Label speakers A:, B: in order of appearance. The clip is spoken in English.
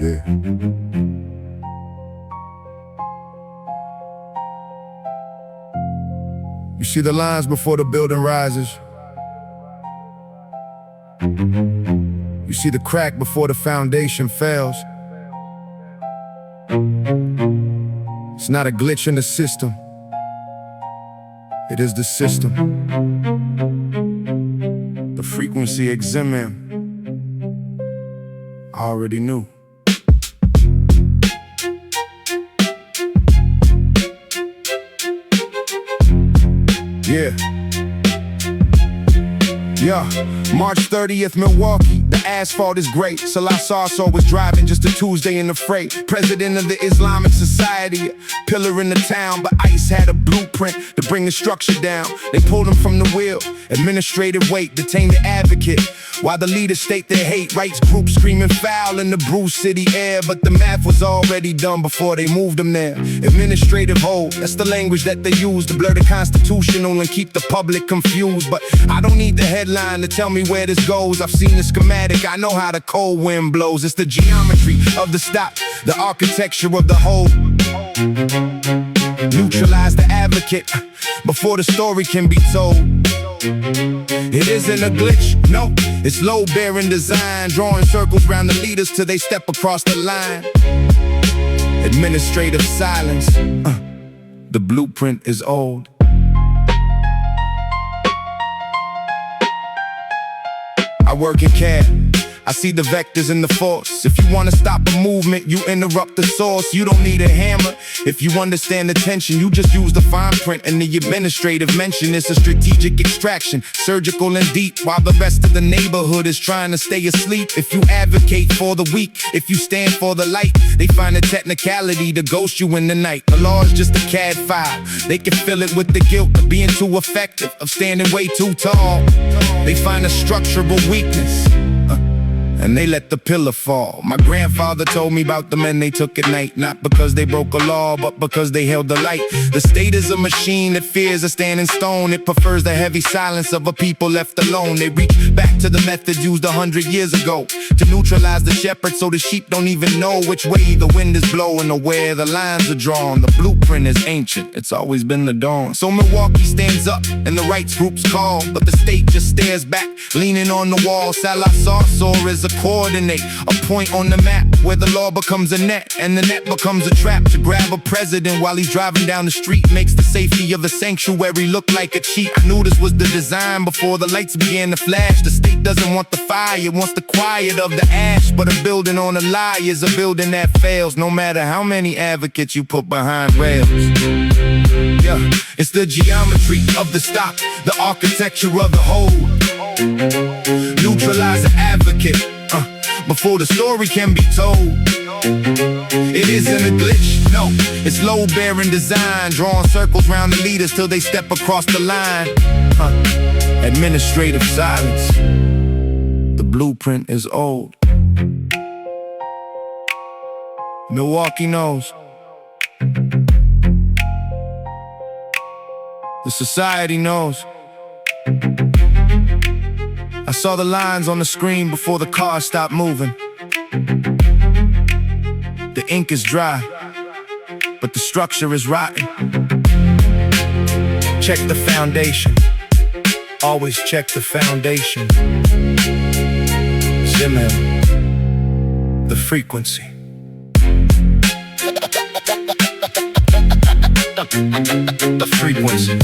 A: Yeah. You see the lines before the building rises. You see the crack before the foundation fails. It's not a glitch in the system. It is the system. The frequency Ximam. I already knew. Yeah. March 30th, Milwaukee. The asphalt is great. Salah Sarsour was driving just a Tuesday in the fray. President of the Islamic Society, pillar in the town, but ICE had a blueprint to bring the structure down. They pulled him from the wheel, administrative weight, detained the advocate. While the leaders state their hate, rights groups screaming foul in the Brew City air. But the math was already done before they moved him there. Administrative hold, that's the language that they use to blur the constitutional and keep the public confused. But I don't need the headline to tell me where this goes. I've seen the schematic, I know how the cold wind blows. It's the geometry of the stop, the architecture of the whole. Neutralize the advocate before the story can be told. It isn't a glitch, no, it's load-bearing design, drawing circles around the leaders till they step across the line. Administrative silence, the blueprint is old. I work in CAD, I see the vectors in the force. If you want to stop a movement, you interrupt the source. You don't need a hammer. If you understand the tension, you just use the fine print and the administrative mention. It's a strategic extraction, surgical and deep, while the rest of the neighborhood is trying to stay asleep. If you advocate for the weak, if you stand for the light, they find a technicality to ghost you in the night. The law is just a CAD file. They can fill it with the guilt of being too effective, of standing way too tall. They find a structural weakness, and they let the pillar fall. My grandfather told me about the men they took at night, not because they broke a law, but because they held the light. The state is a machine that fears a standing stone. It prefers the heavy silence of a people left alone. They reach back to the methods used 100 years ago to neutralize the shepherd, so the sheep don't even know which way the wind is blowing or where the lines are drawn. The blueprint is ancient, it's always been the dawn. So Milwaukee stands up and the rights groups call, but the state just stares back, leaning on the wall. Salah Sarsour is a coordinate, a point on the map where the law becomes a net and the net becomes a trap to grab a president while he's driving down the street. Makes the safety of the sanctuary look like a cheat. I knew this was the design before the lights began to flash. The state doesn't want the fire, it wants the quiet of the ash. But a building on a lie is a building that fails, no matter how many advocates you put behind rails. Yeah, it's the geometry of the stop, the architecture of the whole. Neutralize the advocate before the story can be told. It isn't a glitch, no, it's load-bearing design, drawing circles around the leaders till they step across the line. Administrative silence, the blueprint is old. Milwaukee knows. The society knows. I saw the lines on the screen before the car stopped moving. The ink is dry, but the structure is rotten. Check the foundation. Always check the foundation. Ximam, the frequency. The frequency.